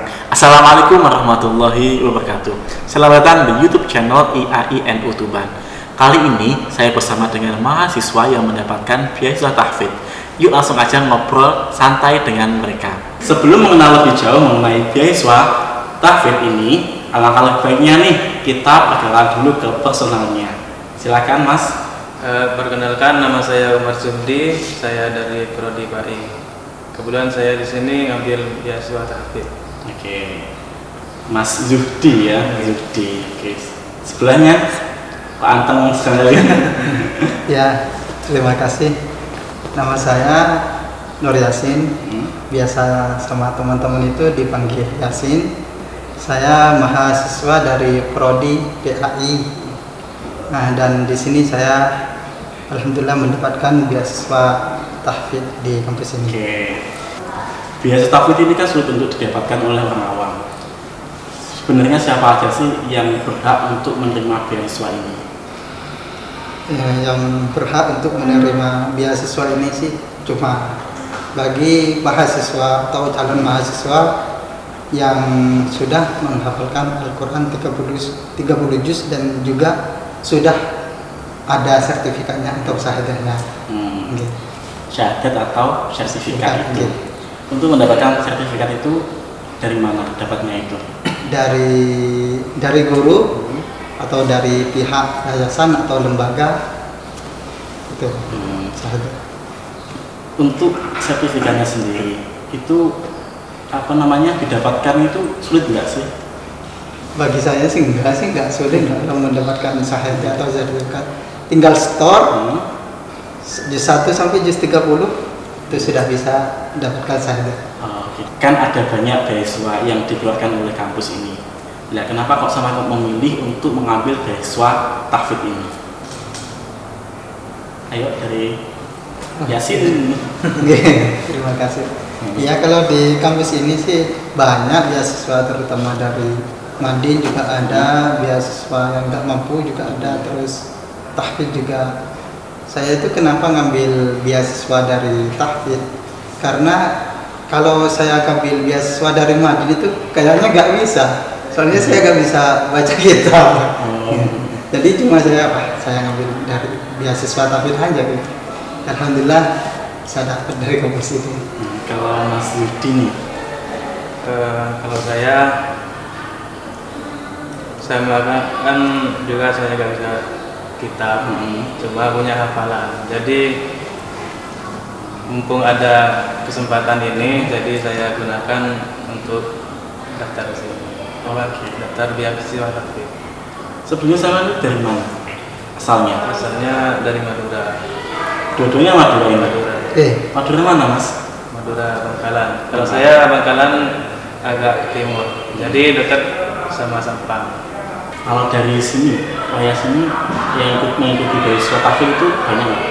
Assalamualaikum warahmatullahi wabarakatuh. Selamat datang di YouTube channel IAINU Tuban. Kali ini saya bersama dengan mahasiswa yang mendapatkan beasiswa tahfidz. Yuk langsung aja ngobrol santai dengan mereka. Sebelum mengenal lebih jauh mengenai beasiswa tahfidz ini, alangkah lebih baiknya nih kita perkenalan dulu ke personalnya. Silakan Mas. Perkenalkan, nama saya Umar Zuhdi, saya dari Prodi PAI. Kebetulan saya di sini ngambil beasiswa tahfidz. Oke, Mas Zuhdi ya, Zuhdi. Oke. Sebelahnya Pak Anteng sekali. Ya, terima kasih. Nama saya Nur Yasin. Biasa sama teman-teman itu dipanggil Yasin. Saya mahasiswa dari Prodi PAI. Nah, dan di sini saya alhamdulillah mendapatkan beasiswa tahfidz di kampus ini. Oke. Beasiswa tahfidz ini kan sulit untuk didapatkan oleh orang awam. Sebenarnya siapa aja sih yang berhak untuk menerima beasiswa ini? Yang berhak untuk menerima beasiswa ini sih cuma bagi mahasiswa atau calon mahasiswa yang sudah menghafalkan Al-Quran 30 juz dan juga sudah ada sertifikatnya atau syahadahnya. Gitu. Syahadat atau sertifikat itu. Gitu. Untuk mendapatkan sertifikat itu dari mana dapatnya itu? Dari guru atau dari pihak yayasan atau lembaga itu. Untuk sertifikatnya sendiri itu didapatkan itu sulit nggak sih? Bagi saya sih nggak sulit kalau mendapatkan syahadat atau sertifikat. Tinggal store juz 1 sampai juz 30 itu sudah bisa dapatkan syahadat. Oke. Kan ada banyak beasiswa yang dikeluarkan oleh kampus ini. Nah, kenapa kok sama memilih untuk mengambil beasiswa tahfidz ini? Ayo dari Yasin. Terima kasih. Ya, kalau di kampus ini sih banyak beasiswa, terutama dari Madin juga ada, beasiswa yang nggak mampu juga ada, terus tahfidz juga. Saya itu kenapa ngambil beasiswa dari tahfidz? Karena kalau saya ngambil beasiswa dari Madin itu kayaknya nggak bisa. Soalnya saya nggak bisa baca kitab. Jadi cuma saya ngambil dari beasiswa tahfidz aja gitu. Alhamdulillah saya dapat dari kampus ini. Kalau Mas Yudi nih, Kalau saya melakukan juga saya nggak bisa kitab, cuma punya hafalan. Jadi mumpung ada kesempatan ini, jadi saya gunakan untuk daftar sini. Daftar beasiswa tahfidz. sebelumnya sama ini dari mana asalnya? Asalnya dari Madura. Dua-duanya Madura ini. Madura mana Mas? Madura Bangkalan. Kalau saya Bangkalan agak timur, jadi dekat sama Sampang. Kalau dari sini, sini yang mengikuti beasiswa tahfidz itu banyak nggak?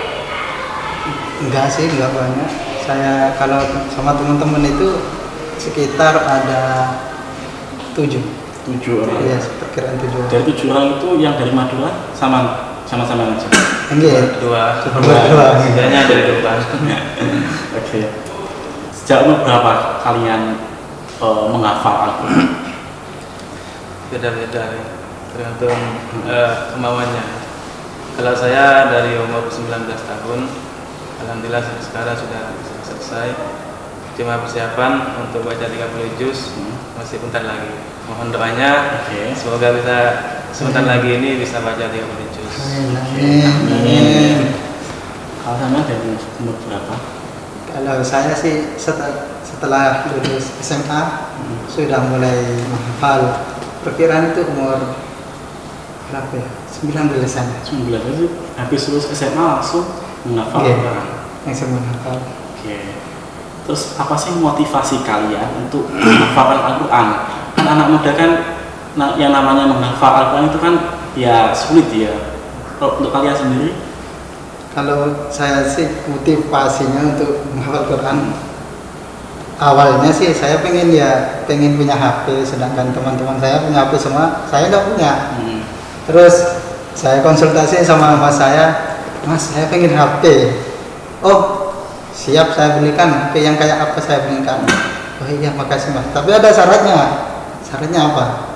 Enggak sih, enggak banyak. Saya kalau sama teman-teman itu sekitar ada 7 orang. Iya, perkiraan 7 orang. Dari 7 orang itu yang dari Madura sama-sama aja. Enggak. Dua. Dua. Dari depan. Oke. Sejak umur berapa kalian menghafal Al-Quran? Beda-beda ya, tergantung kemauannya. Kalau saya dari umur 19 tahun, alhamdulillah sekarang sudah selesai. Cuma persiapan untuk baca 30 juz masih bentar lagi. Mohon doanya, semoga bisa sebentar lagi ini bisa baca 30 juz. Amin. Kalau sama dari umur berapa? Kalau saya sih setelah lulus SMA sudah mulai menghafal. Perkiraan itu umur berapa ya? 19-an. 19 itu habis lulus SMA langsung menghafal Al-Quran. Langsung menghafal. Oke. Terus apa sih motivasi kalian untuk menghafalkan Al-Quran? Kan anak muda kan yang namanya menghafal Al-Quran itu kan ya sulit ya. Kalau untuk kalian sendiri? Kalau saya sih motivasinya untuk menghafal Quran, awalnya sih saya pengen punya HP, sedangkan teman-teman saya punya HP semua, saya nggak punya. Terus saya konsultasi sama mas saya pengen HP. Oh siap, saya belikan HP yang kayak apa saya belikan. Oh Oh iya, makasih Mas. Tapi ada syaratnya. Syaratnya apa?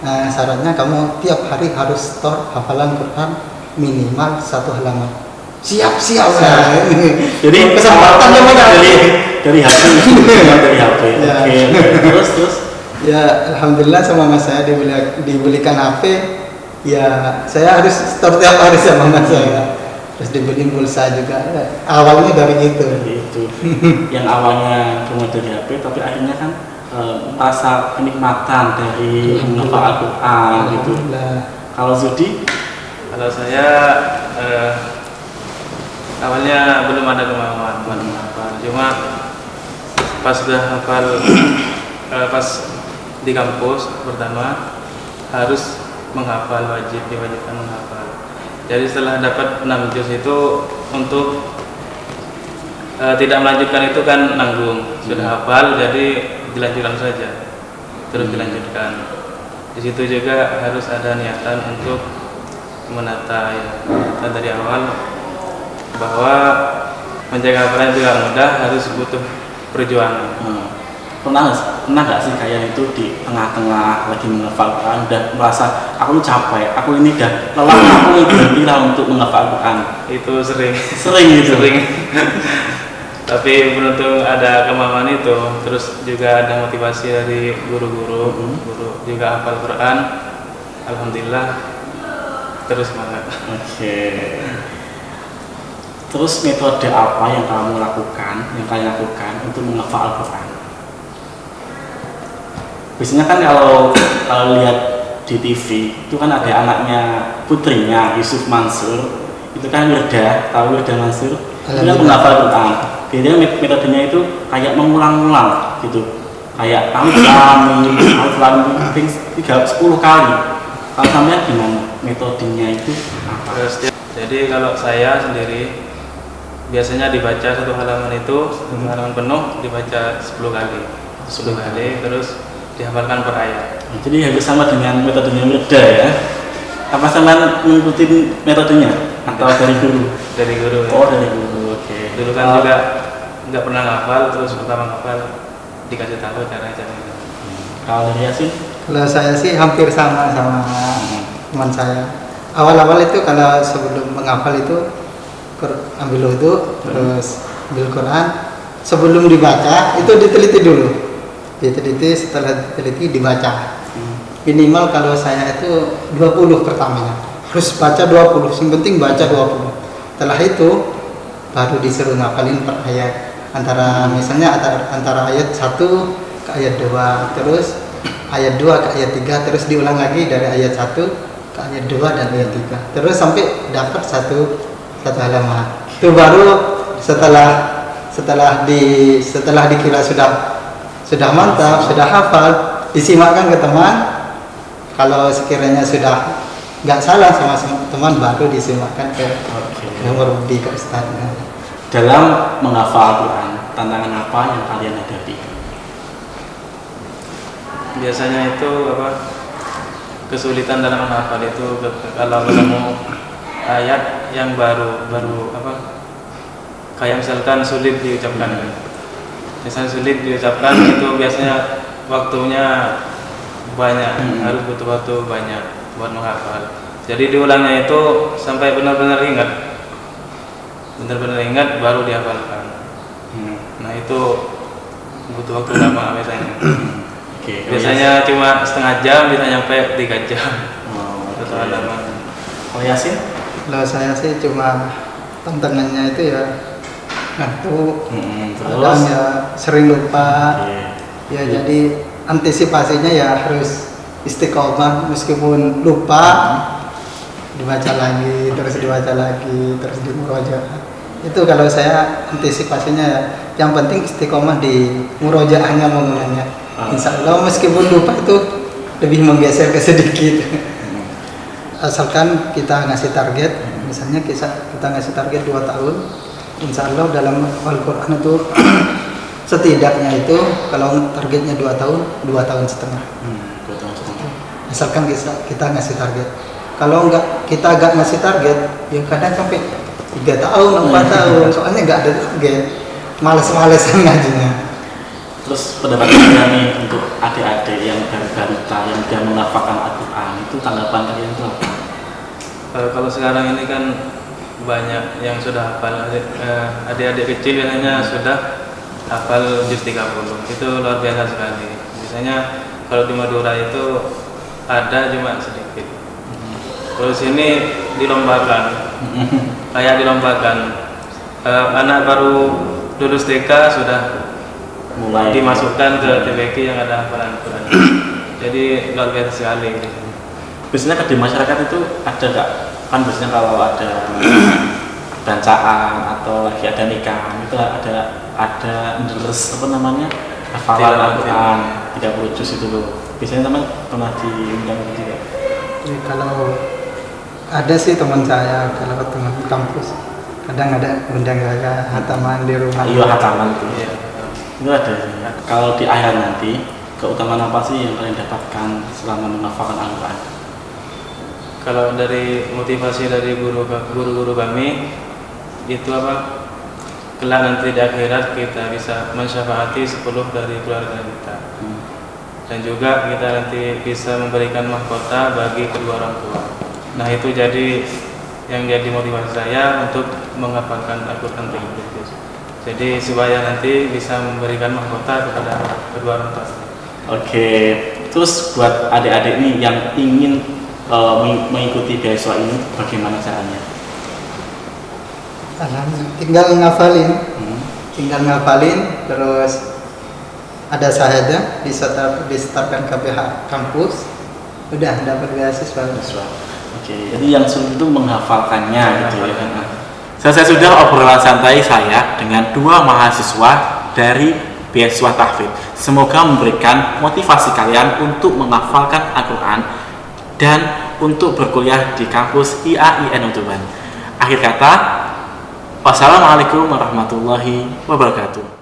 Nah, syaratnya kamu tiap hari harus store hafalan Quran minimal 1 halaman. Siap. Nah, Jadi kesempatan yang mana? dari HP, dari HP. Ya. Oke. Terus. Ya, alhamdulillah sama Mas saya dibelikan HP. Ya, saya harus store tiap hari sama Mas saya. Terus dibeli pulsa juga. Awalnya dari itu. Itu yang awalnya cuma dari HP, tapi akhirnya kan merasa kenikmatan dari menghafal Al-Quran gitu. Kalau Zudi? Kalau saya awalnya belum ada kemauan buat menghafal, cuma pas sudah hafal pas di kampus pertama harus menghafal, diwajibkan menghafal. Jadi setelah dapat 6 juz itu untuk tidak melanjutkan itu kan nanggung, sudah hafal jadi dilanjutkan saja, terus dilanjutkan. Di situ juga harus ada niatan untuk menata ya, dari awal bahwa menjaga hafalan juga mudah, harus butuh perjuangan. Pernah nggak sih kayak itu di tengah-tengah lagi menghafal Quran udah merasa aku capek, aku ini udah lelah, aku berhenti lah untuk menghafal Quran? Itu sering gitu. sering. Tapi beruntung ada kemauan itu, terus juga ada motivasi dari guru juga hafal Quran, alhamdulillah terus semangat. Oke. Terus metode apa yang kalian lakukan untuk menghafal Al-Quran? Biasanya kan kalau lihat di TV itu kan ada anaknya, putrinya Yusuf Mansur, itu kan tahu Wirda Mansur, itu kan menghafal Quran. Biasanya metodenya itu kayak mengulang-ulang gitu, kayak alif lam mim 10 kali. Kalau sampean gimana metodenya itu apa? Jadi kalau saya sendiri biasanya dibaca satu halaman itu, halaman penuh dibaca 10 kali, terus dihafalkan per ayat. Jadi hampir sama dengan metodenya Wirda ya. Apa sampean mengikuti metodenya atau dari guru? Dari guru. Oh, dari guru. Oke. Dulu kan juga nggak pernah ngafal, terus pertama ngafal dikasih tahu cara-caranya. Kalau dari Yasin? Kalau saya sih hampir sama teman saya. Awal-awal itu kalau sebelum menghafal itu ambil wudu, terus ambil Quran, sebelum dibaca itu diteliti dulu. Setelah diteliti dibaca. Minimal kalau saya itu 20 pertamanya. Harus baca 20, yang penting baca 20. Setelah itu baru disuruh ngapalin per ayat. Misalnya antara ayat 1 ke ayat 2, terus ayat 2 ke ayat 3, terus diulang lagi dari ayat 1 ke ayat 2 dan ayat 3. Terus sampai dapat satu halaman. Itu baru setelah dikira sudah mantap, sudah hafal, disimakkan ke teman. Kalau sekiranya sudah nggak salah sama teman, baru disimakkan ke nomor lebih ke Ustaz. Dalam menghafal Quran, tantangan apa yang kalian hadapi? Biasanya itu kesulitan dalam menghafal itu kalau ketemu ayat yang baru kayak misalkan sulit diucapkan. Misalnya sulit diucapkan itu biasanya waktunya banyak, harus butuh waktu banyak buat menghafal. Jadi diulangnya itu sampai benar-benar ingat baru dihafalkan. Nah itu butuh waktu lama biasanya. Biasanya cuma setengah jam bisa nyampe 3 jam. Satu halaman. Oh Yasin? Kalau saya sih cuma tantangannya itu ya ngantuk, kadang ya sering lupa. Ya jadi antisipasinya ya harus istiqomah, meskipun lupa dibaca lagi, terus di murojaah. Itu kalau saya antisipasinya ya, yang penting istiqomah di murojaahnya, mengulangnya. Insya Allah meskipun lupa itu lebih menggeser ke sedikit. Asalkan kita ngasih target, misalnya kita ngasih target 2 tahun, insya Allah dalam Al-Quran itu setidaknya itu kalau targetnya 2 tahun, 2 tahun setengah. 2 tahun setengah. Asalkan kita ngasih target. Kalau kita nggak ngasih target, ya kadang sampai 3 tahun, 4 tahun, soalnya nggak ada target, males-malesan ngajinya. Terus pendapat kalian nih untuk adik-adik yang balita yang sudah menghafalkan Al-Quran, itu tanggapan kalian itu apa? Kalau sekarang ini kan banyak yang sudah hafal, adik-adik kecil biasanya sudah hafal juz 30, itu luar biasa sekali. Biasanya kalau di Madura itu ada cuma sedikit. Terus ini dilombakan, kayak dilombakan. Anak baru lulus TK sudah Mulai dimasukkan ke TBK yang ada hafalan Quran. Jadi luar biasa sekali. biasanya kan di masyarakat itu ada nggak, kan biasanya kalau ada bancaan atau lagi ada nikah itu ada deres apa namanya hafalan Al-Quran 30 juz itu loh. Biasanya teman pernah diundang juga? Ya, kalau ada sih teman saya, kalau teman kampus kadang ada undang saya hataman di rumah. Iya, hataman itu. Iya. Itu ada. Kalau di akhir nanti, keutamaan apa sih yang kalian dapatkan selama menghafalkan Al-Quran? Kalau dari motivasi dari guru-guru kami itu apa? Kelak nanti di akhirat kita bisa mensyafaati 10 dari keluarga kita. Dan juga kita nanti bisa memberikan mahkota bagi kedua orang tua. Nah, itu jadi yang jadi motivasi saya untuk menghafalkan Al-Quran 30 juz. Jadi supaya nanti bisa memberikan mahkota kepada kedua orang tua. Oke, terus buat adik-adik nih yang ingin mengikuti beasiswa ini, bagaimana caranya? Tinggal ngafalin, terus ada syahadah disetarkan ke pihak kampus, udah dapat beasiswa. Oke, jadi yang sulit itu menghafalkannya gitu ya kan. Selesai sudah obrolan santai saya dengan dua mahasiswa dari beasiswa tahfidz. Semoga memberikan motivasi kalian untuk menghafalkan Al-Quran dan untuk berkuliah di kampus IAIN Utuban. Akhir kata, wassalamualaikum warahmatullahi wabarakatuh.